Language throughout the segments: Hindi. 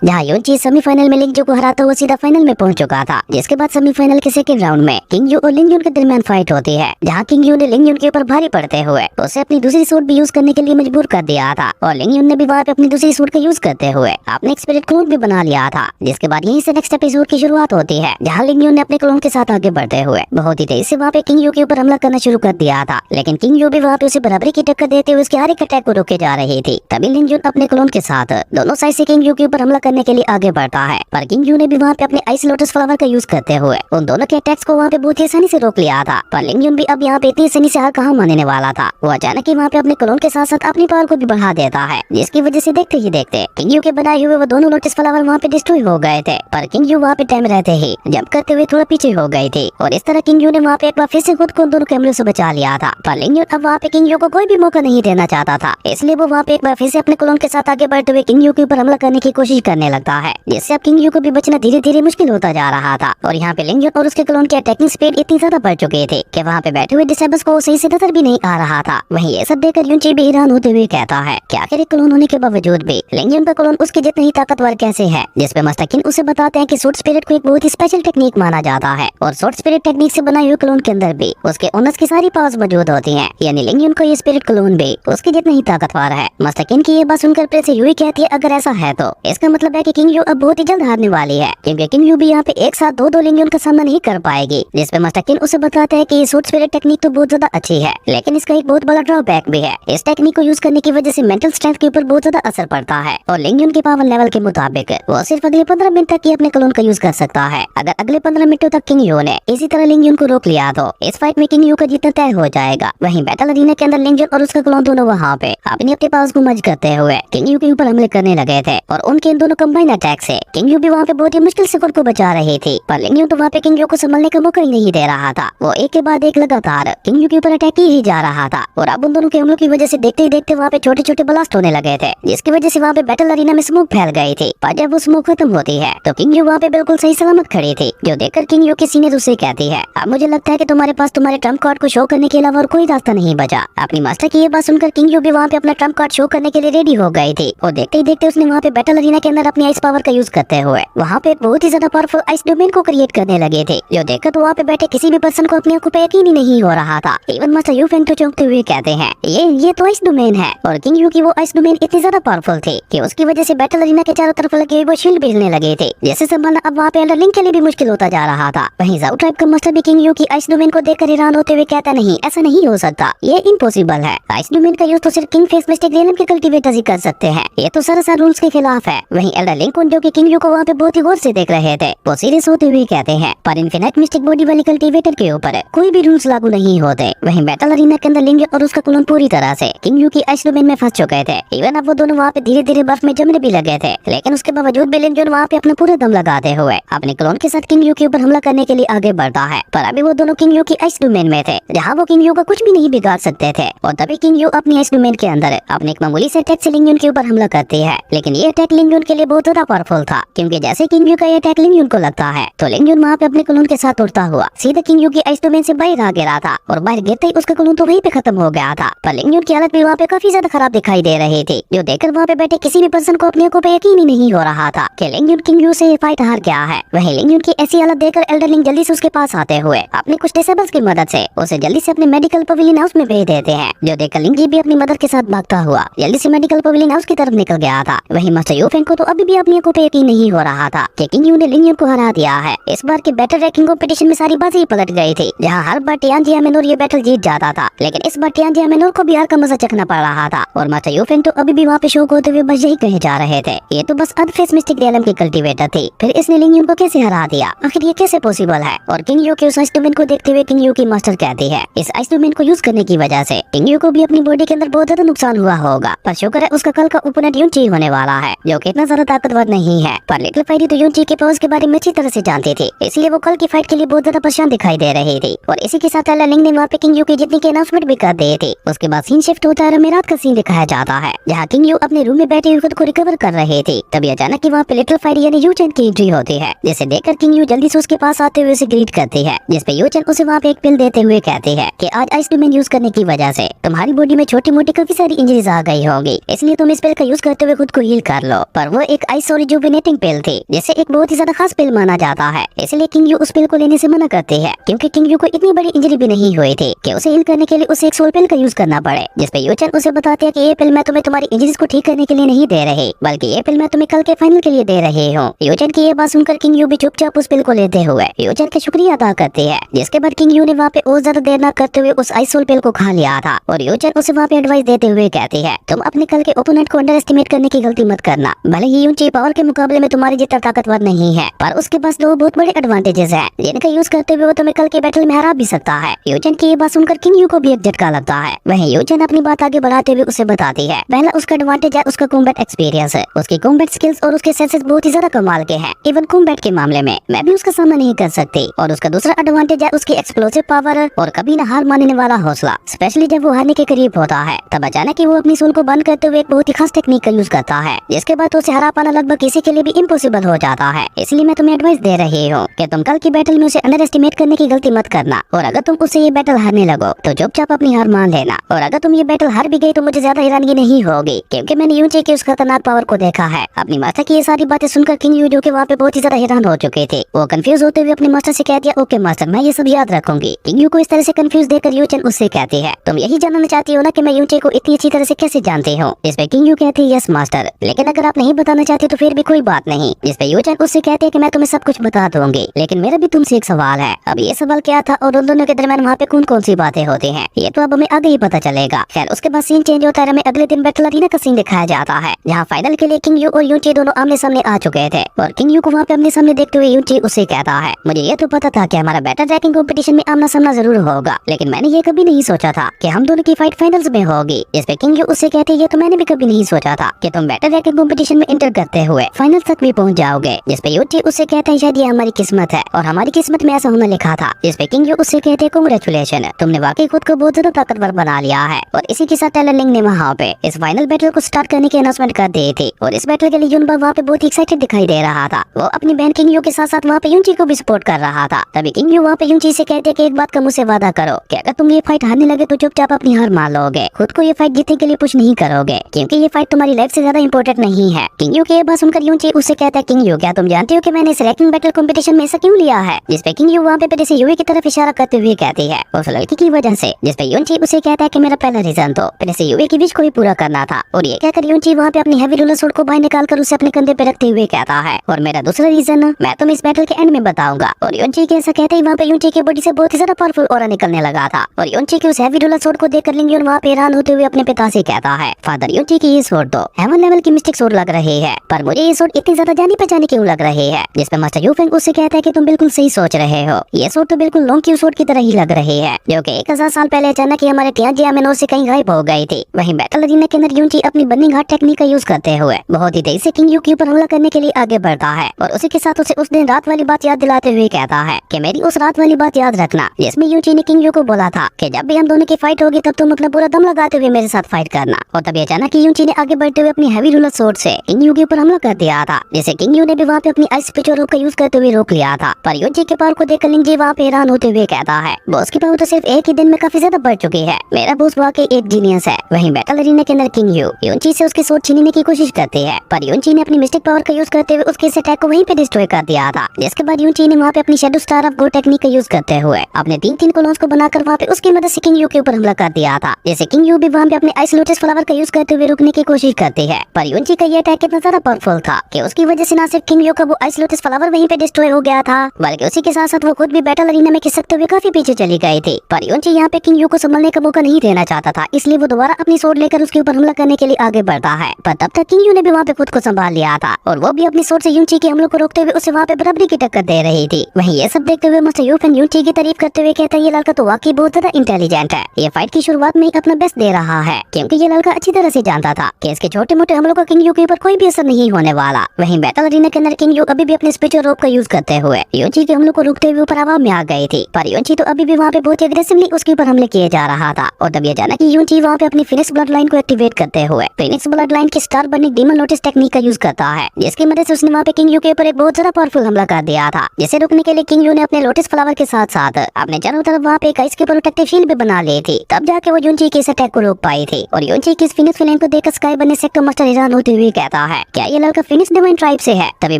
जहाँ यूनची सेमीफाइनल में लिंग जू को हराता हुआ सीधा फाइनल में पहुंच चुका था, जिसके बाद सेमीफाइनल के सेकंड राउंड में किंग यू और लिंग यून के दरमियान फाइट होती है, जहाँ किंग यू ने लिंग यून के ऊपर भारी पड़ते हुए उसे अपनी दूसरी सूट भी यूज करने के लिए मजबूर कर दिया था, और लिंग यून ने भी वहाँ पे अपनी दूसरी सूट का यूज करते हुए अपने स्पिरिट क्लोन भी बना लिया था। जिसके बाद यहीं से नेक्स्ट एपिसोड की शुरुआत होती है, जहाँ लिंग यून ने अपने क्लोन के साथ आगे बढ़ते हुए बहुत ही तेजी से वहाँ पे किंग यू के ऊपर हमला करना शुरू कर दिया था, लेकिन किंग यू भी वहाँ पे उसे बराबरी की टक्कर देते हुए उसके हर एक अटैक को रोके जा रही थी। तभी लिंग यून अपने क्लोन के साथ दोनों साइड से किंग यू के ऊपर हमला करने के लिए आगे बढ़ता है, पर किंग यू ने भी वहाँ पे अपने आइस लोटस फ्लावर का यूज करते हुए उन दोनों के अटैक्स को वहाँ पे बहुत ही आसानी से रोक लिया था। पर लिंग यून भी अब यहाँ पे इतनी आसानी से हार कहाँ मानने वाला था। वो अचानक ही वहाँ पे अपने क्लोन के साथ साथ अपनी पावर को भी बढ़ा देता है, जिसकी वजह से देखते ही देखते किंग यू के बनाए हुए वो दोनों लोटस फ्लावर वहाँ पे डिस्ट्रॉय हो गए थे। पर किंग यू वहाँ पे टाइम रहते ही जंप करते हुए थोड़ा पीछे हो गई थी, और इस तरह किंग यू ने वहाँ पे एक बार फिर से खुद को दोनों कैमरे से बचा लिया था। पर लिंग यू अब वहाँ पे किंग यू को कोई भी मौका नहीं देना चाहता था, इसलिए वो वहाँ पे एक बार फिर से अपने क्लोन के साथ आगे बढ़ते हुए किंग यू के ऊपर हमला करने की कोशिश करने लगता है, जिससे अब किंग यू को भी बचना धीरे धीरे मुश्किल होता जा रहा था। और यहाँ पे लिंग यू और उसके क्लोन की अटैकिंग स्पीड इतनी ज्यादा बढ़ चुकी थी कि वहाँ पे बैठे हुए डिसेबल्स को सही से नजर भी नहीं आ रहा था। वहीं ये सब देखकर यूनची भी हैरान होते हुए कहता है कि आखिर क्लोन होने के बावजूद भी लिंग यू का क्लोन उसके जितना ही ताकतवर कैसे है, जिसपे मस्तकिन उसे बताते हैं कि सूट स्पिरिट को एक बहुत ही स्पेशल टेक्निक माना जाता है, और सूट स्पिरिट टेक्निक से बनाए हुए क्लोन के अंदर भी उसके ओनर्स की सारी पावर्स मौजूद होती हैं, यानी लिंग यू का ये स्पिरिट क्लोन भी उसके जितना ही ताकतवर है। मस्तकिन की ये बात सुनकर प्रेस यूई कहती है अगर ऐसा है तो इसका मतलब है कि किंग यू अब बहुत ही जल्द हारने वाली है, क्योंकि किंग यू भी यहाँ पे एक साथ दो लिंग यू का सामना नहीं कर पाएगी। जिसपे मस्तकिन उसे बताते हैं कि ये सूट स्पिरिट टेक्निक तो बहुत ज्यादा अच्छी है, लेकिन इसका एक बहुत बड़ा ड्रॉबैक भी है। इस टेक्निक को यूज करने की वजह से मेंटल स्ट्रेंथ के ऊपर बहुत ज्यादा असर पड़ता है, और लिंग यू के पावर लेवल के मुताबिक वो सिर्फ अगले 15 मिनट तक ही अपने क्लोन का यूज कर सकता है। अगर अगले 15 मिनटों तक किंग यू ने इसी तरह लिंग यू को रोक लिया तो इस फाइट में किंग यू का जीतना तय हो जाएगा। वहीं बैटल अरीना के अंदर लिंग यू और उसका क्लोन दोनों वहाँ पे अपने पावर्स को मर्ज करते हुए किंग यू के ऊपर हमले करने लगे थे, और उनके इन दोनों कंबाइन अटैक से किंग यू भी वहाँ पे बहुत ही मुश्किल से खुद को बचा रही थी। पर लिंग यू तो वहाँ पे किंग यू को संभलने का मौका ही नहीं दे रहा था, वो एक के बाद एक लगातार किंग यू के ऊपर अटैक ही जा रहा था, और अब उन दोनों के हमलों की वजह से देखते ही देखते वहाँ पे छोटे छोटे ब्लास्ट होने लगे थे, जिसकी वजह से वहाँ पे बैटल अरीना में स्मोक फैल गई थी। पर जब वो स्मोक खत्म होती है तो किंग यू वहाँ पे बिल्कुल सही सलामत खड़ी थी, जो देखकर किंग यू की सीनियर उसे कहती है अब मुझे लगता है कि तुम्हारे पास तुम्हारे ट्रम्प कार्ड को शो करने के अलावा और कोई रास्ता नहीं बचा। अपनी मास्टर की ये बात सुनकर किंग यू भी वहाँ पे अपना ट्रम्प कार्ड शो करने के लिए रेडी हो गई थी, और देखते ही देखते उसने वहाँ पे बैटल अरीना के अंदर अपनी आइस पावर का यूज करते हुए वहाँ पे बहुत ही ज्यादा पावरफुल आइस डोमेन को क्रिएट करने लगे थे, जो देखकर तो वहाँ पे बैठे किसी भी पर्सन को अपने आंखों पे यकीन ही नहीं हो रहा था। इवन मास्टर यू फेंग तो चौंकते हुए कहते हैं ये तो आइस डोमेन है, और किंग यू की वो आइस डोमेन इतनी ज्यादा पावरफुल थी कि उसकी वजह से बैटल अरीना के चारों तरफ लगे वो शील्ड भेजने लगे थे, जिससे संभालना अब वहाँ पे अंडरलिंग के लिए भी मुश्किल होता जा रहा था। वहीं ज़ाओ ट्राइब का मास्टर भी किंग यू की आइस डोमेन को देखकर हैरान होते हुए कहता नहीं ऐसा नहीं हो सकता, ये इम्पॉसिबल है। आइस डोमेन का यूज तो सिर्फ किंग फेस मिस्टेक रेलम के कल्टीवेटर्स ही कर सकते हैं, ये तो सरासर रूल्स के खिलाफ है। वहीं एल्डरलिंग जो कि किंग यू को वहाँ पे बहुत ही गौर से देख रहे थे, वो सीरियस होते हुए कहते हैं पर इनफिनिट मिस्टिक बॉडी वाली कल्टीवेटर के ऊपर कोई भी रूल्स लागू नहीं होते। वहीं बैटल अरीना के अंदर लिंग और उसका क्लोन पूरी तरह से किंग यू की आइस डोमेन में फंस चुके थे। इवन अब वो दोनों वहाँ पे धीरे धीरे बर्फ में जमने भी लगे थे, लेकिन उसके बावजूद भी लिंग वहाँ पे अपना पूरा दम लगाते हुए अपने क्लोन के साथ किंग यू के ऊपर हमला करने के लिए आगे बढ़ता है। पर अभी वो दोनों किंग यू की आइस डोमेन में थे, जहाँ वो किंग यू का कुछ भी नहीं बिगाड़ सकते थे, और तभी किंग यू अपनी आइस डोमेन के अंदर अपने एक मामूली से अटैक से लिंग यू के ऊपर हमला करती है। लेकिन ये अटैक लिंग यू के लिए बहुत ज्यादा पावरफुल था, क्योंकि जैसे किंग यू का ये अटैक लिंग यू को लगता है तो लिंग यू वहाँ पे अपने क्लोन के साथ उड़ता हुआ सीधे किंग यू की आइस डोमेन से बाहर आ गिरा था, और बाहर गिरते ही उसका क्लोन तो वहीं पे खत्म हो गया था। पर लिंग यू की हालत भी वहाँ पे काफी ज्यादा खराब दिखाई दे रही थी, जो देखकर वहाँ पे बैठे किसी भी पर्सन को अपने को पे यकीन ही नहीं हो रहा था कि लिंग यू किंग यू से फाइट हार गया है। वहीं लिंग यू की ऐसी हालत देखकर एल्डरलिंग जल्दी से उसके पास आते हुए अपने कुछ डिसेबल्स की मदद से उसे जल्दी से अपने मेडिकल पवेलियन हाउस में भेज देते हैं, जो देखकर लिंग भी अपनी मदद के साथ भागता हुआ जल्दी से मेडिकल पवेलियन हाउस की तरफ निकल गया था। वहीं मास्टर यू फेंग को तो अभी भी अपनी आंखों पे यकीन नहीं हो रहा था कि किंग यू ने लिंग यू को हरा दिया है। इस बार के बैटल रैंकिंग कंपटीशन में सारी बाजी पलट गई थी, जहाँ हर बार टियानजी एमेनोर ये बैटल जीत जाता था, लेकिन इस बार टियानजी एमेनोर को भी हार का मजा चखना पड़ रहा था। और मास्टर यू फेंग तो अभी भी वहाँ पे शौक होते हुए बस यही कहे जा रहे थे ये तो बस अनफेस मिस्टिक रियलम की कल्टीवेटर थी, फिर इसने लिंग यू को कैसे हरा दिया, आखिर ये कैसे पॉसिबल है। और किंग यू के उस आइस डोमेन को देखते हुए किंग यू की मास्टर कहती है इस आइस डोमेन को यूज करने की वजह से किंग यू को भी अपनी बॉडी के अंदर बहुत ज्यादा नुकसान हुआ होगा, पर शुक्र है उसका कल का ओपोनेंट यूनची होने वाला है, जो कि इतना ज्यादा ताकतवर नहीं है। पर लिटिल फायरी तो यूनची के पावर्स के बारे में अच्छी तरह से जानती थी, इसलिए वो कल की फाइट के लिए बहुत ज्यादा परेशान दिखाई दे रही थी। और इसी के साथ लिंग ने वहाँ पे किंग यू की जीतने की अनाउंसमेंट भी कर दी थी। उसके बाद सीन शिफ्ट होता है, रात का सीन दिखाया जाता है, जहाँ किंग यू अपने रूम में बैठे हुए खुद को रिकवर कर रहे थे। तभी अचानक वहाँ पे लिटिल फायरी यानी यूचन की एंट्री होती है, जिसे देखकर किंग यू जल्दी से उसके पास आते हुए उसे ग्रीट करती है, जिसपे यूचन उसे वहाँ पे एक पिल देते हुए कहती है कि आज आइस डोमेन यूज करने की वजह से तुम्हारी बॉडी में छोटी मोटी काफी सारी इंजरीज आ गई होगी, इसलिए तुम इस पिल का यूज करते हुए खुद को हील कर लो। पर वो एक आइस रिजुविनेटिंग पिल थी, जिसे एक बहुत ही ज्यादा खास पिल माना जाता है। इसलिए किंग यू उस पिल को लेने से मना करती है, क्योंकि किंग यू को इतनी बड़ी इंजरी भी नहीं हुई थी कि उसे हील करने के लिए उसे एक सोल पिल का यूज करना पड़े। जिसपे यूचन उसे बताती है कि ये पिल मैं तुम्हें तुम्हारी इंजरीज को ठीक करने के लिए नहीं दे रही, बल्कि ये पिल मैं तुम्हें कल के फाइनल के लिए दे रही हूँ। यूचन की ये बात सुनकर किंग यू भी चुपचाप उस पिल को लेते हुए यूचन का शुक्रिया अदा करती है। जिसके बाद किंग यू ने वहाँ पे और ज्यादा देर न करते हुए उस आइस सोल पिल को खा लिया था, और यूचन उसे वहाँ पे एडवाइस देते हुए कहती है, तुम अपने कल के ओपोनेंट को अंडर एस्टिमेट करने की गलती मत करना। भले ही यूची पावर के मुकाबले में तुम्हारी जितना ताकतवर नहीं है, पर उसके पास दो बहुत बड़े एडवांटेजेस हैं, जिनका यूज करते हुए वो तुम्हें कल के बैटल में हरा भी सकता है। यूचन की ये बात सुनकर किंग यू को भी एक झटका लगता है। वहीं यूचन अपनी बात आगे बढ़ाते हुए उसे बताती है, पहला उसका एडवांटेज है उसका कॉम्बैट एक्सपीरियंस है। उसकी कॉम्बैट स्किल्स और उसके सेंसेस बहुत ही ज्यादा कमाल के हैं। इवन कॉम्बैट के मामले में मैं भी उसका सामना नहीं कर सकती। और उसका दूसरा एडवांटेज है उसकी एक्सप्लोसिव पावर और कभी न हार मानने वाला हौसला। स्पेशली जब वो हारने के करीब होता है, तब अचानक ही वो अपनी सोल को बंद करते हुए एक बहुत ही खास टेक्निक का यूज करता है, जिसके बाद उसे हरा पाना लगभग किसी के लिए भी इम्पॉसिबल हो जाता है। इसलिए मैं तुम्हें एडवाइस दे रही हूँ कि तुम कल की बैटल में उसे अंडर एस्टिमेट करने की गलती मत करना, और अगर तुम उससे ये बैटल हारने लगो तो चुपचाप अपनी हार मान लेना। और अगर तुम ये बैटल हार भी गई तो मुझे ज्यादा हैरानी नहीं होगी, क्योंकि मैंने यूची की उस खतरनाक पावर को देखा है। अपनी मास्टर की ये सारी बातें सुनकर किंग यू, जो कि वहाँ पे बहुत ही ज्यादा हैरान हो चुके थे, वो कंफ्यूज होते हुए अपने मास्टर से कह दिया, ओके मास्टर, मैं ये सब याद रखूंगी। किंग यू को इस तरह से कंफ्यूज देखकर यूचन उससे कहती है, तुम यही जानना चाहती हो ना कि मैं यूची को इतनी अच्छी तरह से कैसे जानती हूँ? इस पे किंग यू कहती है, यस मास्टर, लेकिन अगर आप नहीं बताना चाहते तो फिर भी कोई बात नहीं। जिस पे यूचन उससे कहते हैं कि मैं तुम्हें सब कुछ बता दूंगी, लेकिन मेरा भी तुमसे एक सवाल है। अब ये सवाल क्या था और उन दोनों के दरमियान वहाँ पे कौन कौन सी बातें होती हैं, ये तो अब हमें आगे ही पता चलेगा। खैर, उसके बाद सीन चेंज होता है, हमें अगले दिन बैटल अरीना का सीन दिखाया जाता है, जहाँ फाइनल के लिए किंग यू और यूची दोनों आमने सामने आ चुके थे। और किंग यू को वहाँ पे अपने सामने देखते हुए यूची उससे कहता है, मुझे ये तो पता था कि हमारा बैटल रैंकिंग कंपटीशन में आमना सामना जरूर होगा, लेकिन मैंने ये कभी नहीं सोचा था कि हम दोनों की फाइट फाइनल्स में होगी। इस पे किंग यू उससे कहते हैं, ये तो मैंने भी कभी नहीं सोचा था कि तुम बैटल रैंकिंग कंपटीशन में इंटर करते हुए फाइनल तक भी पहुंच जाओगे। जिस पे यूची उससे कहते हैं, शायद ये हमारी किस्मत है और हमारी किस्मत में ऐसा होना लिखा था। जिस पे किंग यू उससे कहते हैं, कांग्रेचुलेशन, तुमने वाकई खुद को बहुत ज्यादा ताकतवर बना लिया है। और इसी के साथ टेलर लिंग ने वहाँ पे इस फाइनल बैटल को स्टार्ट करने की अनाउंसमेंट कर दी थी। और इस बैटल के लिए युनबा वहाँ पे बहुत ही एक्साइटेड दिखाई दे रहा था। वो अपनी बहन किंग यू के साथ साथ वहाँ पे यूची को भी सपोर्ट कर रहा था। तभी किंग यू वहाँ पे यूची से कहते हैं कि एक बात का मुझसे वादा करो कि अगर तुम ये फाइट हारने लगे तो चुपचाप अपनी हार मान लोगे, खुद को ये फाइट जीतने के लिए पुश नहीं करोगे, क्योंकि ये फाइट तुम्हारी लाइफ से ज्यादा इंपॉर्टेंट नहीं है। किंग यू की ये बात सुनकर यूची उससे कहता है, किंग यू, क्या तुम जानते हो कि मैंने इस रैंकिंग बैटल कंपटीशन में ऐसा क्यों लिया है? जिस पे किंग यू वहाँ पे जैसे यूवी की तरफ इशारा करते हुए कहती है, उस लड़की की वजह से। जिस पे यूची उसे कहता है कि मेरा पहला रीजन तो जैसे यूवी की विश को ही पूरा करना था। और ये कहकर यूची वहाँ पे अपनी हैवी रूलर सोर्ड को बाहर निकालकर उसे अपने कंधे पे रखते हुए कहता है, और मेरा दूसरा रीजन मैं तुम्हें इस बैटल के एंड में बताऊंगा। और यूची के ऐसा कहते ही वहाँ पे यूची की बॉडी से बहुत ही ज्यादा पावरफुल ऑरा निकलने लगा था। और यूची की उस हैवी रूलर सोर्ड को देखकर लिंग वहाँ पे हैरान होते हुए अपने पिता से कहता है, फादर, यूची की ये सोर्ड तो हेवन लेवल की मिस्टिक सोर्ड लग रही है, पर मुझे ये सोर्ड इतनी ज्यादा जानी पहचानी क्यों लग रही है? जिस पे मास्टर यूफेंग उससे कहता है कि तुम बिल्कुल सही सोच रहे हो, ये सोर्ड तो बिल्कुल लॉन्ग क्यू सोर्ड की तरह ही लग रही है, जो कि 1000 साल पहले अचानक ही हमारे तियानजिया में से कहीं गायब हो गई थी। वहीं बैटल अरीना के अंदर यूची अपनी बर्निंग हार्ट टेक्निक का यूज करते हुए बहुत ही तेजी से किंग यू के ऊपर हमला करने के लिए आगे बढ़ता है। और उसी के साथ उसे उस दिन रात वाली बात याद दिलाते हुए कहता है कि मेरी उस रात वाली बात याद रखना, जिसमें यूची ने किंग यू को बोला था कि जब भी हम दोनों की फाइट होगी तब तुम अपना पूरा दम लगाते हुए मेरे साथ फाइट करना। और तभी अचानक ही यूची ने आगे बढ़ते हुए अपनी हैवी रूलर सोर्ड से किंग यू के ऊपर हमला कर दिया था, जिसे किंग यू ने भी वहाँ पे अपनी आइस पिचर रोप का यूज करते हुए रोक लिया था। पर यूची के पावर को देखकर लिंग जी वहाँ पे हैरान होते हुए कहता है, बॉस की पावर तो सिर्फ एक ही दिन में काफी ज्यादा बढ़ चुकी है, मेरा बॉस वाकई एक जीनियस है। वहीं बैटल अरीना के अंदर किंग यू यूची से उसकी सोच छीनने की कोशिश करती है, पर यूची ने अपनी मिस्टिक पावर का यूज करते हुए उसके इस अटैक को वहीं पे डिस्ट्रॉय कर दिया था। जिसके बाद यूची ने वहाँ पे अपनी shadow star of God technique का यूज करते हुए अपने 3-3 कॉलम्स को बनाकर वहाँ पे उसकी मदद से किंग यू के ऊपर हमला कर दिया था। जैसे किंग यू भी वहाँ पे अपने आइस लोटस फ्लावर का यूज करते हुए रुकने की कोशिश करती है, पर यूची का ये अटैक इतना ज्यादा पावरफुल था कि उसकी वजह से न सिर्फ किंग यू का वो आइस लोटस फ्लावर वहीं पे डिस्ट्रॉय हो गया था, बल्कि उसी के साथ साथ वो खुद भी बैटल अरीना में खिसकते हुए काफी पीछे चली गई थी। पर यूची यहाँ पे किंग यू को संभलने का मौका नहीं देना चाहता था, इसलिए वो दोबारा अपनी सोर्ड लेकर उसके ऊपर हमला करने के लिए आगे बढ़ता है। पर तब तक किंग यू ने भी वहाँ पे खुद को संभाल लिया था, और वो भी अपनी सोर्ड से यूची के हमलों को रोकते हुए उसे वहाँ पे बराबरी की टक्कर दे रही थी। वहीं ये सब देखते हुए मास्टर यूफेंग यूची की तारीफ करते हुए कहता है, ये लड़का तो वाकई बहुत ज्यादा इंटेलिजेंट है, ये फाइट की शुरुआत में ही अपना बेस्ट दे रहा है, क्योंकि ये लड़का अच्छी तरह से जानता था कि इसके छोटे मोटे हमलों का किंग यू के ऊपर कोई भी असर नहीं होने वाला। वहीं बैटल अरीना के अंदर किंग यू अभी भी अपने स्पिरिचुअल रोप का यूज करते हुए यूची के हमलों को रोकते हुए ऊपर हवा में आ गई थी, पर यूची तो अभी भी वहाँ पे बहुत एग्रेसिवली उसके ऊपर हमले किए जा रहा था। और तभी अचानक यूची वहाँ पे अपनी फिनिक्स ब्लड लाइन को एक्टिवेट करते हुए फिनिक्स ब्लड लाइन की star burning demon lotus technique का यूज करता है, जिसकी मदद से उसने वहाँ पे किंग यू के ऊपर एक बहुत ज्यादा पावरफुल हमला कर दिया था। जिसे रोकने के लिए किंग यू ने अपने लोटस फ्लावर के साथ साथ अपने चारों तरफ वहाँ पे एक आइस के प्रोटेक्टिव शील्ड भी बना ली थी, तब जाके वो यूची के इस अटैक को रोक पाई थी। और यूची की इस फिनिक्स फ्लेम को देखकर स्काई बर्निंग सेक्टर मास्टर हैरान होते हुए कहता है क्या ये लड़का फिनिक्स डिवाइन ट्राइब से है? तभी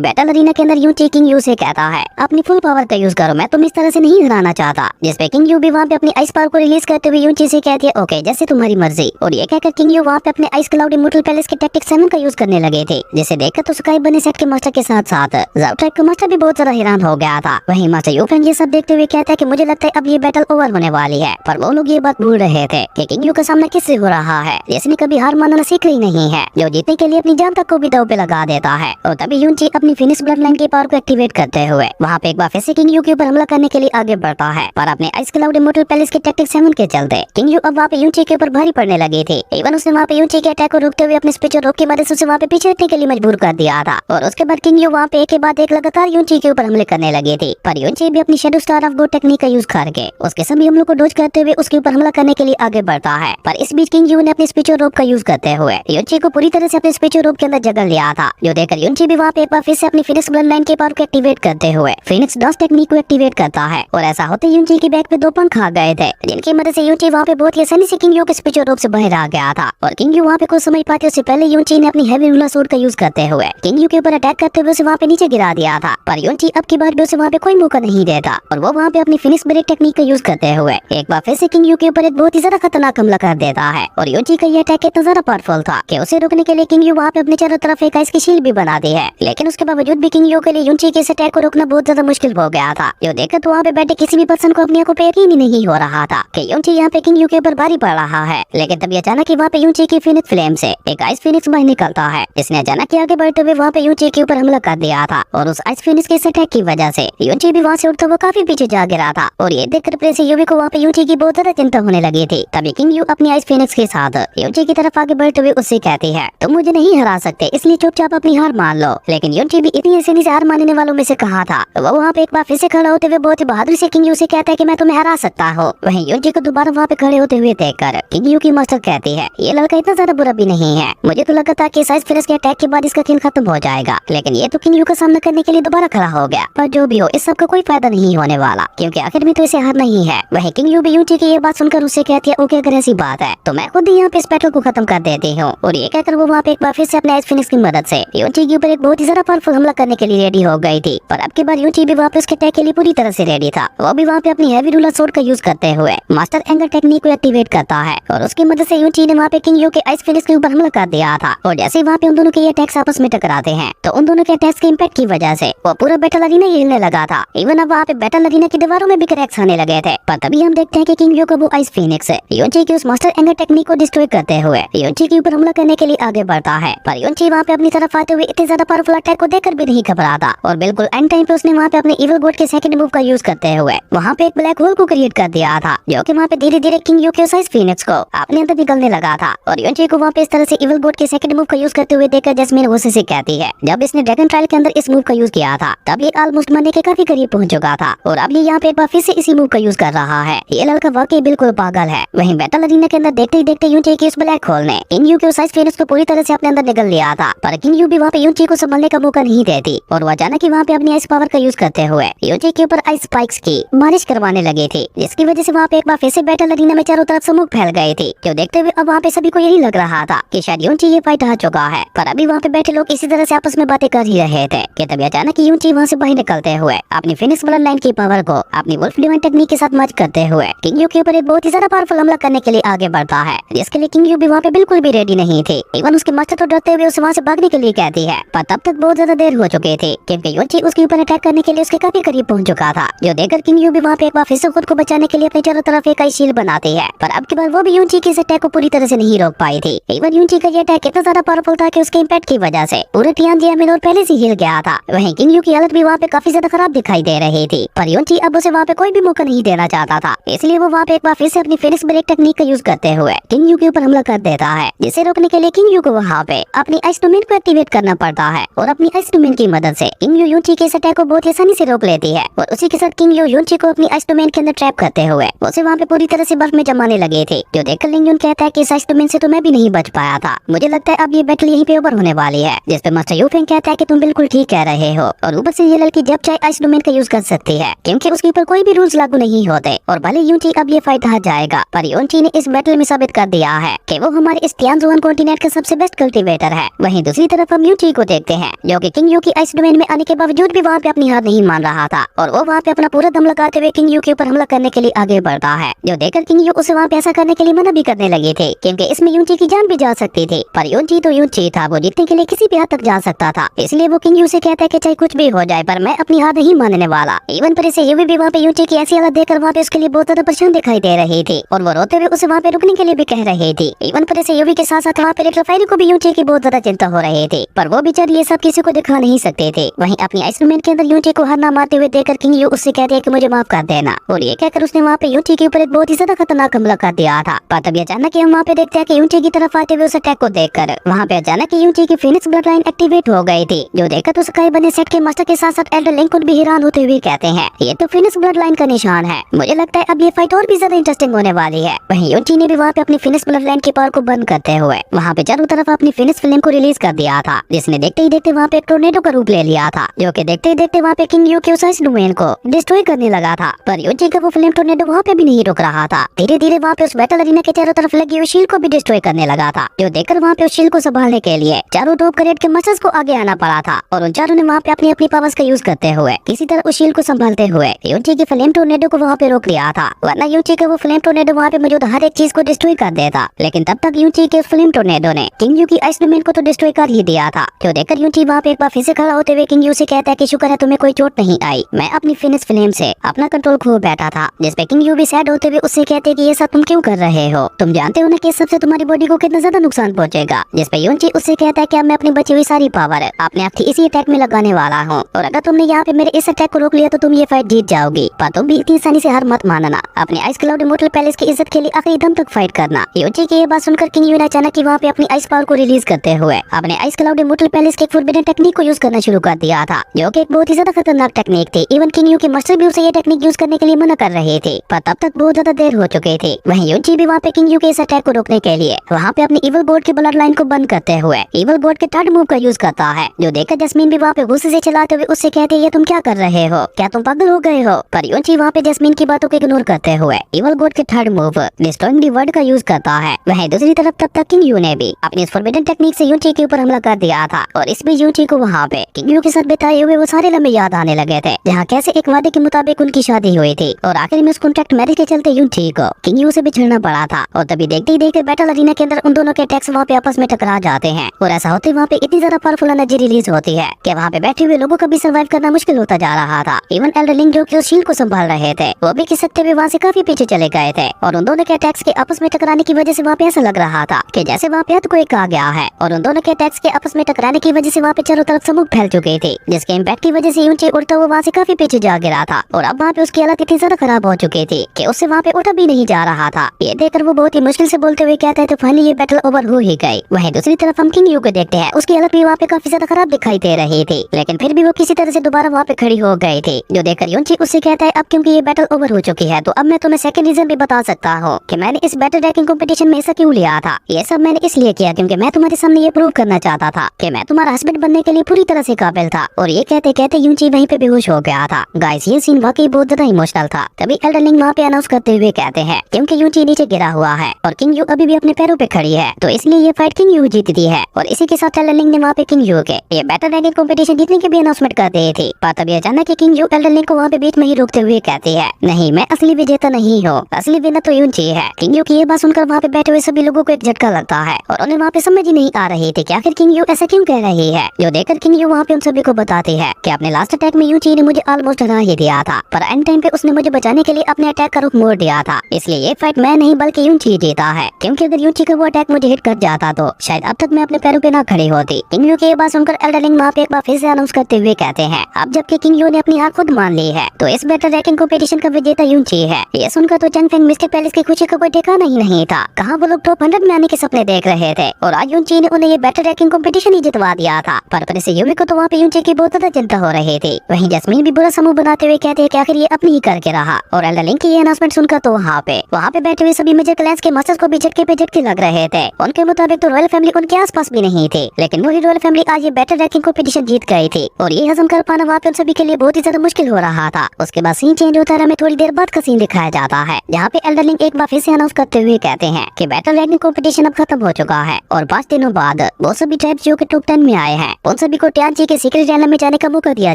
बैटल अरीना के अंदर यूची किंग यू से कहता है अपनी फुल पावर का यूज करो, मैं तुम इस तरह से नहीं हराना चाहता। जिसपे किंग यू भी वहाँ पे अपनी आइस पावर को रिलीज करते हुए यूची से कहती है ओके जैसे तुम्हारी मर्जी। और ये कहकर किंग यू वहाँ पे अपने आइस क्लाउड इमोर्टल पैलेस के टैक्टिक 7 का यूज करने लगे थे, जिसे देखकर तो स्काई बने सेट के मास्टर के साथ साथ ज़ाओ ट्राइब का मास्टर भी बहुत ज्यादा हैरान हो गया था। वहीं मास्टर यूफेंग ये सब देखते हुए कहता है कि मुझे लगता है अब ये बैटल ओवर होने वाली है, पर वो लोग ये बात भूल रहे थे कि किंग यू का सामना किससे हो रहा है, जिसने कभी हार मानना सीख ही नहीं है, जो जीतने के लिए अपनी जान तक को भी दांव पे लगा देता है। और तभी यूची अपनी फिनिक्स ब्लड लाइन की पावर को एक्टिवेट करते हुए वहाँ पे एक बार फिर से किंग यू के ऊपर हमला करने के लिए आगे बढ़ता है, पर अपने आइस क्लाउड इमोर्टल पैलेस के टैक्टिक 7 के चलते किंग यू अब वहाँ पे यूची के ऊपर भारी पड़ने लगी थी। इवन उसने वहाँ पे यूची के अटैक को रोकते हुए अपने स्पेशल रोक की मदद से उसे वहाँ पे पीछे हटने के लिए मजबूर कर दिया था। और उसके बाद किंग यू वहाँ पे एक के बाद एक लगातार यूची के ऊपर हमले करने लगी थी, पर यूची भी अपनी shadow star of God technique का यूज करके उसके सभी हमलों को डोज करते हुए उसके ऊपर हमला करने के लिए आगे बढ़ता है। पर इस बीच किंग यू ने अपने स्पेशल रोप का यूज करते हुए यूची को पूरी तरह से अपने स्पेशल रोप के अंदर जगह लिया था, जो देखकर यूची भी वहाँ पे एक बार फिर से अपनी फिनिक्स ब्लड लाइन की पावर को एक्टिवेट करते हुए फिनिक्स डॉस टेक्निक को एक्टिवेट करता है। और ऐसा होते यूची की बैक पे 2 पंख आ गए थे, जिनकी मदद से यूची वहाँ पे बहुत ही आसानी से किंग यू के स्पेशल रोप से बाहर आ गया था। और किंग यू वहाँ पे कुछ समझ पाते उससे पहले यूची ने अपनी हैवी रूलर सूट का यूज करते हुए किंग यू के ऊपर अटैक करते हुए उसे वहाँ पे नीचे गिरा दिया था। पर यूची अब की बार भी उसे वहाँ पे कोई मौका नहीं देता और वो वहाँ पे अपनी फिनिक्स ब्रेक टेक्निक का यूज करते हुए एक बार फिर से किंग यू के ऊपर एक बहुत ही ज्यादा खतरनाक हमला कर देता है। और यूची का ये अटैक इतना ज्यादा पावरफुल था कि उसे रोकने के लिए किंग यू वहाँ पे अपने चारों तरफ एक आइस की शील्ड भी बना दी है, लेकिन उसके बावजूद भी किंग यू के लिए यूची के इस अटैक को रोकना बहुत ज्यादा मुश्किल हो गया था। जो देखकर तो वहाँ पे बैठे किसी भी पर्सन को अपनी आंखों पे यकीन ही नहीं हो रहा था कि यूची यहाँ पे किंग यू के ऊपर भारी पड़ रहा है। लेकिन तभी अचानक ही वहाँ पे यूची की फिनिक्स फ्लेम से एक आइस फिनिक्स बाहर निकलता है, जिसने अचानक आगे बढ़ते हुए वहाँ पे यूची के ऊपर हमला कर दिया था। और उस आइस फिनिक्स के अटैक की वजह से यूची भी वहाँ से उठता हुआ काफी पीछे जा गिरा था। और ये देखकर प्रेस यूवी को वहाँ पे यूची की बहुत ज्यादा चिंता होने लगी थी। तभी किंग यू अपनी आइस फिनिक्स के साथ यूची की तरफ आगे बढ़ते हुए उससे कहती है तुम मुझे नहीं हरा सकते, इसलिए चुपचाप अपनी हार मान लो। लेकिन यूची भी इतनी आसानी से हार मानने वालों में से कहा था। वो वहाँ पे एक बार फिर से खड़ा होते हुए बहुत ही बहादुरी से किंग यू से कहता है कि मैं तुम्हें हरा सकता हूँ। वहीं यूची को दोबारा वहाँ पे खड़े होते हुए देखकर किंग यू की मास्टर कहती है ये लड़का इतना ज्यादा बुरा भी नहीं है, मुझे तो लगा था कि आइस फिनिक्स के अटैक के बाद इसका खेल खत्म हो जाएगा, लेकिन ये तो किंग यू का सामना करने के लिए दोबारा खड़ा हो गया। पर जो भी हो इस सब का कोई फायदा नहीं होने वाला, क्योंकि आखिर में तो इसे हारना ही है। वहीं किंग यू भी यूची की ये बात सुनकर उससे कहती है ओके अगर ऐसी बात है तो मैं खुद ही यहाँ पे इस बैटल को खत्म कर देती हूँ। और ये कहकर वो वहाँ पे एक बार फिर से अपने आइस फिनिक्स की मदद से यूची के ऊपर एक बहुत ही ज्यादा पावरफुल हमला करने के लिए रेडी हो गई थी। पर अब की बार यूची भी वहाँ पे उसके अटैक के लिए पूरी तरह से रेडी था। वो भी वहाँ पे अपनी हैवी रूलर सोर्ड का यूज करते हुए मास्टर एंगर टेक्निक को एक्टिवेट करता है और उसकी मदद से यूची ने वहाँ पे किंग यू के आइस फिनिक्स के ऊपर हमला कर दिया था। और जैसे वहाँ पे उन दोनों के अटैक्स आपस में टकराते हैं तो उन दोनों के अटैक्स के इम्पैक्ट की वजह से वो पूरा बैटल अरीना हिलने लगा था। इवन अब वहाँ पे बैटल अरीना की दीवारों में भी क्रैक्स आने लगे थे। पर तभी हम देखते हैं कि किंग यू का वो आइस फिनिक्स यूची की उस मास्टर एंगर टेक्निक को डिस्ट्रॉय करते हुए यूची के ऊपर हमला करने के लिए आगे बढ़ता है। पर यूची वहाँ पे अपनी तरफ आते हुए इतने ज्यादा पावरफुल अटैक को देखकर भी नहीं घबराता और बिल्कुल एंड टाइम पे उसने वहाँ पे अपने इविल गॉड के सेकंड मूव का यूज करते हुए वहाँ पे एक ब्लैक होल को क्रिएट कर दिया था, जो कि वहाँ पे धीरे धीरे किंग यू के आइस फिनिक्स को अपने अंदर निकलने लगा था। और यूची को वहाँ पे इस तरह से इविल गॉड के सेकंड मूव का यूज करते हुए देखकर जैस्मिन उसे से कहती है जब इसने ड्रैगन ट्रायल के अंदर इस मूव का यूज किया था तब ये ऑलमोस्ट मरने के काफी करीब पहुंच चुका था और अब ये यहाँ पे एक बार फिर से इसी मूव का यूज कर रहा है। ये लड़का वाकई बिल्कुल पागल है। वहीं बैटल अरीना के अंदर देखते ही देखते यूची की उस ब्लैक होल ने किंग यू के उस आइस फिनिक्स को पूरी तरह से अपने अंदर निकल लिया था। पर किंग यू भी वहाँ पे यूची को संभलने का मौका नहीं देती और वो अचानक ही वहाँ पे अपनी आइस पावर का यूज करते हुए यूची के ऊपर आइस स्पाइक्स की बारिश करवाने लगी थी, जिसकी वजह से वहाँ पे एक बार फिर से बैटल अरीना में चारों तरफ स्मोक फैल गई थी। जो देखते हुए अब वहाँ पे सभी को यही लग रहा था कि शायद यूची ये फाइट हार चुका है। पर अभी वहाँ पे बैठे लोग इसी तरह से आपस में बातें कर ही रहे थे कि तभी अचानक यूची वहाँ से बाहर निकलते हुए अपनी फिनिक्स ब्लड लाइन की पावर को अपनी वुल्फ डिवाइन टेक्निक के साथ मर्ज करते हुए किंग यू के ऊपर एक बहुत ही ज्यादा पावरफुल हमला करने के लिए आगे बढ़ता है, जिसके लिए किंग यू भी वहाँ पे बिल्कुल भी रेडी नहीं थे। इवन उसके मास्टर तो डरते हुए उसे वहाँ से भागने के लिए कहती है, पर तब तक बहुत ज्यादा देर हो चुके थे क्योंकि यूची उसके ऊपर अटैक करने के लिए उसके काफी करीब पहुंच चुका था। जो देखकर किंग यू भी वहाँ पे एक बार फिर से खुद को बचाने के लिए अपने चारों तरफ एक आइस शील्ड बनाती है। पर अब की बार वो भी यूची के इस अटैक को पूरी तरह से नहीं रोक पाई थी। इवन यूची का ये अटैक इतना ज्यादा पावरफुल था कि उसके इम्पैक्ट की वजह से पूरे टियानजिन पहले से हिल गया था। वहीं किंग यू की हालत भी वहाँ पे काफी ज्यादा खराब दिखाई दे रही थी। पर यूची अब उसे वहाँ पे कोई भी मौका नहीं देना चाहता था, इसलिए वो वहाँ पे एक बार फिर से अपनी फिनिक्स ब्रेक टेक्निक का यूज करते हुए किंग यू के ऊपर हमला कर देता है, जिसे रोकने के लिए किंग यू को वहाँ पे अपनी आइस डोमेन को एक्टिवेट करना पड़ता है। और अपनी आइस डोमेन की मदद से किंग यू यूची के इस अटैक को बहुत आसानी से रोक लेती है। और उसी के साथ किंग यू यूची को अपनी आइस डोमेन के अंदर ट्रैप करते हुए उसे वहाँ पे पूरी तरह से बर्फ में जमाने लगे थे। जो देखकर लिंग यून कहता है कि इस आइस डोमेन से तो मैं भी नहीं बच पाया था, मुझे लगता है अब ये बैटल यहीं पे ओवर होने वाली है। जिसपे मास्टर यूफेंग कहता है कि तुम बिल्कुल ठीक कह रहे हो और ऊपर से ये लड़की जब चाहे आइस डोमेन का यूज कर सकती है क्योंकि उसके ऊपर कोई भी रूल्स लागू नहीं होते। और भले यूची अब ये फाइट हार जाएगा, पर यूची ने इस बैटल में साबित कर दिया है कि वो हमारे इस तियानजुआन कॉन्टिनेंट का सबसे बेस्ट कल्टीवेटर है। वहीं दूसरी तरफ हम यूची को देखते हैं जो कि किंग यू की आइस डोमेन में आने के बावजूद भी वहाँ पे अपनी हार नहीं मान रहा था और वो वहाँ पे अपना पूरा दम लगाते हुए किंग यू के ऊपर हमला करने के लिए आगे बढ़ता है, जो देखकर किंग यू उसे वहाँ पे ऐसा करने के लिए मना भी करने लगे थे क्योंकि इसमें यूची की जान भी जा सकती थी। पर यूची तो यूची था, वो जीतने के लिए किसी भी हद तक जा सकता था, इसलिए वो किंग यू से कहता है कि चाहे कुछ भी हो जाए पर मैं अपनी हार नहीं मानने वाला। इवन पर इसे यूवी भी वहाँ पे यूची की ऐसी हालत देखकर वहाँ पे उसके लिए बहुत ज्यादा परेशान दिखाई दे रही थी और वो रोते हुए उसे वहाँ पे रुकने के लिए भी कह रही थी। इवन पर इसे यूवी के साथ साथ वहाँ पे लिटिल फायरी को भी यूची की बहुत ज्यादा चिंता हो रही थी, पर वो बेचारी ये सब किसी को दिखा नहीं सकते थे। वहीं अपनी आइसक्रीमेंट के अंदर यूची को हार ना मारते हुए देखकर किंग यू उससे कहते हैं कि मुझे माफ कर देना और ये कहकर उसने वहाँ पे यूची के ऊपर एक बहुत ही ज्यादा खतरनाक हमला कर दिया था। पर तभी अचानक हम वहाँ पे देखते हैं कि यूची की तरफ आते हुए उस अटैक को देखकर वहाँ पे अचानक यूची की फिनिक्स ब्लड लाइन एक्टिवेट हो गई थी, जो देखकर तो स्काई बने सेट के मास्टर के साथ साथ एल्डर लिंकन भी हैरान होते हुए कहते हैं ये तो फिनिक्स ब्लड लाइन का निशान है, मुझे लगता है अब ये फाइट और भी ज्यादा इंटरेस्टिंग होने वाली है। वहीं यूची ने भी वहाँ पे अपनी फिनिक्स ब्लड लाइन की पावर को बंद करते हुए वहाँ पे चारों तरफ अपनी फिनिक्स फ्लेम को रिलीज कर दिया था, जिसने देखते ही देखते वहाँ पे एक टोर्नेडो का रूप ले लिया था, जो कि देखते ही देखते वहाँ पे किंग यू के उस आइस डोमेन को डिस्ट्रॉय करने लगा था। पर यूची का वो फ्लेम टोर्नेडो वहाँ पे भी नहीं रुक रहा था, धीरे धीरे वहाँ पे उस बैटल अरीना के चारों तरफ लगी हुई शील्ड को भी डिस्ट्रॉय करने लगा था, जो देखकर वहाँ पे उस शील्ड को संभालने के लिए चारों टॉप ग्रेड के मसल्स को आगे आना पड़ा था और उन चारों ने वहाँ पे अपनी अपनी पावर्स का यूज करते हुए किसी तरह उस शील्ड को संभालते हुए यूची की फ्लेम टोर्नेडो को वहाँ पे रोक लिया था, वरना यूची का वो फ्लेम टोर्नेडो वहाँ पे मौजूद हर एक चीज को डिस्ट्रॉय कर देता। लेकिन तब तक यूची के उस फ्लेम टोर्नेडो ने किंग यू की आइस डोमेन को तो डिस्ट्रॉय कर ही दिया था, जो देखकर यूची वहाँ पे एक बार फिर से खड़ा होते हुए किंग यू से कहता है कि शुक्र है तुम्हें कोई चोट नहीं आई, मैं अपनी फिनिक्स फ्लेम से अपना कंट्रोल खो बैठा था। जिसपे किंग यू भी सैड होते हुए उससे कहते हैं कि ये सब तुम क्यों कर रहे हो, तुम जानते हो ना कि सबसे तुम्हारी बॉडी को कितना ज्यादा नुकसान पहुंचेगा। जिसपे यूची उससे कहता है कि अब मैं अपनी बची हुई सारी पावर अपने आप इसी अटैक में लगाने वाला हूँ और अगर तुमने यहाँ पे मेरे इस अटैक को रोक लिया तो तुम ये फाइट जीत जाओगी, पर तुम भी इतनी आसानी से हार मत मानना, अपने आइस क्लाउड इमोर्टल पैलेस की इज्जत के लिए आखिरी दम तक फाइट करना। यूची की ये बात सुनकर किंग यू ने अचानक ही वहाँ पे अपनी आइस पावर को रिलीज करते हुए अपने आइस क्लाउड इमोर्टल पैलेस के फॉरबिडन टेक्निक को यूज करना शुरू कर दिया था, जो कि एक बहुत ही ज्यादा खतरनाक टेक्निक थी। इवन किंग यू के मास्टर भी उसे ये टेक्निक यूज करने के लिए मना कर रहे थे, पर तब तक बहुत ज्यादा देर हो चुके थे। वहीं यूची भी वहाँ पे किंग यू के इस अटैक को रोकने के लिए वहाँ पे अपनी इवल बोर्ड के ब्लड लाइन को बंद करते हुए इवल बोर्ड के थर्ड मूव का यूज करता है, जो देखकर जैस्मीन भी वहाँ पे गुस्से से चलाते हुए उससे कहते हैं ये तुम क्या कर रहे हो, क्या तुम पागल हो गए हो। पर यूची वहाँ पे जैस्मीन की बातों को इग्नोर करते हुए इवल बोर्ड के third move destroying the world का यूज करता है। वहीं दूसरी तरफ तब तक किंग यू ने भी अपनी फॉरबिडन टेक्निक से यूची के ऊपर हमला कर दिया था और इस बीच यूची को वहाँ पे किंग यू के साथ बिताए हुए वो सारे लम्हे याद आने लगे थे, जहाँ कैसे एक वादे के मुताबिक उनकी शादी हुई थी और आखिर में उस कॉन्ट्रैक्ट मैरिज के चलते यूची को किंग यू से बिछड़ना पड़ा था। और तभी देखते ही देखते बैटल अरीना के अंदर उन दोनों के अटैक्स वहाँ पे आपस में टकरा जाते हैं और ऐसा होते वहाँ पे इतनी ज्यादा पावरफुल एनर्जी रिलीज होती है कि वहाँ पे बैठे हुए लोगों का भी सर्वाइव करना मुश्किल होता जा रहा था। इवन एल्डरलिंग जो कि उस शील्ड को संभाल रहे थे वो भी खिसकते हुए वहाँ से काफी पीछे चले गए थे और उन दोनों के अटैक्स के आपस में टकराने की वजह से वहाँ पे ऐसा लग रहा था कि जैसे वहाँ पे कोई आ गया है और उन दोनों के अटैक्स के आपस में टकराने की वजह से वहाँ पे चारों तरफ समूह फैल चुके थे, जिसके इम्पैक्ट की वजह से यूची उड़ता हुआ वहाँ से काफी पीछे जा गिरा था और अब वहाँ पे उसकी हालत इतनी ज्यादा खराब हो चुकी थी कि उससे वहाँ पे उठा भी नहीं जा रहा था। ये देखकर वो बहुत ही मुश्किल से बोलते हुए कहता है तो फाइनली ये बैटल ओवर हो ही गई। वहीं दूसरी तरफ हम किंग यू को देखते हैं, उसकी हालत भी वहाँ पे काफी ज्यादा खराब दिखाई दे रही थी, लेकिन फिर भी वो किसी तरह से दोबारा वहाँ पे खड़ी हो गई थी, जो देखकर यूची उससे कहता है अब क्योंकि ये बैटल ओवर हो चुकी है तो अब मैं तुम्हें सेकंड रीजन भी बता सकता हूँ कि मैंने इस बैटल रैंकिंग कंपटीशन में हिस्सा क्यों लिया था। ये सब मैंने इसलिए किया क्योंकि मैं तुम्हारे सामने ये प्रूव करना चाहता था कि मैं तुम्हारा हस्बैंड बनने के लिए पूरी तरह से काबिल था। और ये कहते कहते यूची वहीं पे बेहोश हो गया था। गाइस ये सीन वाकई बहुत ज्यादा इमोशनल था। तभी एल्डरलिंग वहाँ पे अनाउंस करते हुए कहते हैं क्योंकि यूची नीचे गिरा हुआ है और किंग यू अभी भी अपने पैरों पे खड़ी है तो इसलिए ये फाइट किंग यू जीतती है। और इसी के साथ एल्डरलिंग ने वहाँ पे किंग यू के ये बैटल रैंकिंग कंपटीशन जीतने की भी अनाउंसमेंट कर दी थी। पर तभी अचानक किंग यू एल्डरलिंग को वहाँ पे बीच में ही रोकते हुए कहती है नहीं, मैं असली विजेता नहीं हूँ, असली विनर तो यूची है। किंग यू की ये बात सुनकर वहाँ पे बैठे हुए सभी लोगों को एक झटका लगता है और उन्हें वहाँ पे समझ ही नहीं आ रही थी कि आखिर किंग यू ऐसा क्यों कह रही है। जो देखकर किंग यू वहाँ पे उन सभी को बताती है कि अपने लास्ट अटैक में यूची ने मुझे ऑलमोस्ट हरा ही दिया था, पर एंड टाइम पे उसने मुझे बचाने के लिए अपने अटैक का रुख मोड़ दिया था, इसलिए ये फाइट मैं नहीं बल्कि यूची जीता है। क्योंकि अगर यूची का वो अटैक मुझे हिट कर जाता तो शायद अब तक मैं अपने पैरों पे ना खड़ी होती। किंग यू की ये बात सुनकर एल्डरलिंग वहाँ पे एक बार फिर से अनाउंस करते हुए कहते हैं अब जबकि किंग यू ने अपनी हार खुद मान ली है तो इस बैटल रैंकिंग कंपटीशन का विजेता यूची है। ये सुनकर तो चंग फेंग मिस्टिक पैलेस की खुशी का कोई ठिकाना ही नहीं था। कहाँ वो लोग टॉप 100 में आने के सपने देख रहे थे और आज यूची ने उन्हें ये बैटल रैंकिंग कंपटीशन ही जितवा दिया था। पर से यूवी को तो वहाँ पे यूची की बहुत ज्यादा चिंता हो रही थी। वहीं जैस्मीन भी बुरा समूह बनाते हुए कहते हैं कि आखिर ये अपनी ही करके रहा। और एल्डरलिंग की ये अनाउंसमेंट सुनकर तो वहाँ पे बैठे हुए सभी मेजर क्लैंस के मास्टर्स को भी झटके पे झटके लग रहे थे। उनके मुताबिक तो रॉयल फैमिली उनके आसपास भी नहीं थी, लेकिन वही रॉयल फैमिली आज ये बैटल रैंकिंग कंपटीशन जीत गई थी और ये हजम कर पाना वहाँ पे उन सभी के लिए बहुत ही ज्यादा मुश्किल हो रहा था। उसके बाद सीन चेंज होता है, हमें थोड़ी देर बाद का सीन दिखाया जाता है जहाँ पे एल्डरलिंग एक बार फिर से अनाउंस करते हुए कहते हैं कि बैटल रैंकिंग कंपटीशन अब खत्म हो चुका है और 5 दिनों बाद वो सभी ट्राइब्स जो के टॉप 10 में आए हैं उन सभी को टियानजी के सीक्रेट एरिया में जाने का मौका दिया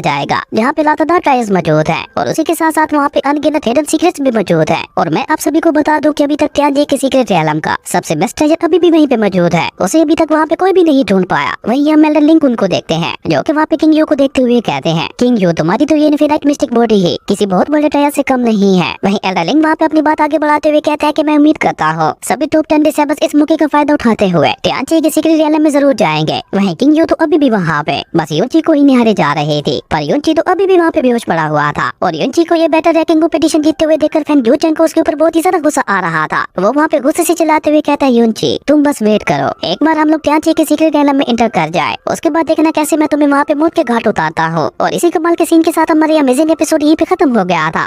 जाएगा, जहाँ पे लातादार ट्रायल्स मौजूद हैं और उसी के साथ साथ वहाँ पे अनगिनत हिडन सीक्रेट्स भी मौजूद हैं। और मैं आप सभी को बता दूं कि अभी तक टियानजी के सीक्रेट एरिया का सबसे बेस्ट ट्रेजर अभी भी वहीं पे मौजूद है, उसे अभी तक वहाँ पे कोई भी नहीं ढूंढ पाया। वहीं हम एल्डर लिंक उनको देखते हैं जो कि वहाँ पे किंग यू को देखते हुए कहते हैं, किंग यू तुम्हारी तो ये इनफिनाइट मिस्टिक बॉडी ही किसी बहुत बड़े ट्रायल से कम नहीं है। वहीं एल्डर लिंक वहाँ पे अपनी बात आगे बढ़ाते हुए कहता है कि मैं उम्मीद करता हूँ सभी टॉप 10 डिसेबल्स इस मौके का फायदा उठाते हुए टियानजी के सीक्रेट एरिया में जरूर जाएंगे। वहीं किंग यू तो अभी भी वहाँ पे बस युनची को ही निहारे जा रहे थे, पर युनची तो अभी भी वहाँ पे बेहोश पड़ा हुआ था और युनची को ये बेटर रैंकिंग कॉम्पिटिशन जीतते हुए देखकर फैन जू चंग को उसके ऊपर बहुत ही ज्यादा गुस्सा आ रहा था। वो वहाँ पे गुस्से से चिल्लाते हुए कहता है, युनची तुम बस वेट करो, एक बार हम लोग टियानजी के सीक्रेट एरिया में एंटर कर जाए, उसके बाद देखना कैसे मैं तुम्हें वहाँ पे मौत के घाट उतारता हूँ। और इसी कमाल के सीन के साथ हमारे अमेजिंग एपिसोड यहीं पे खत्म हो गया था।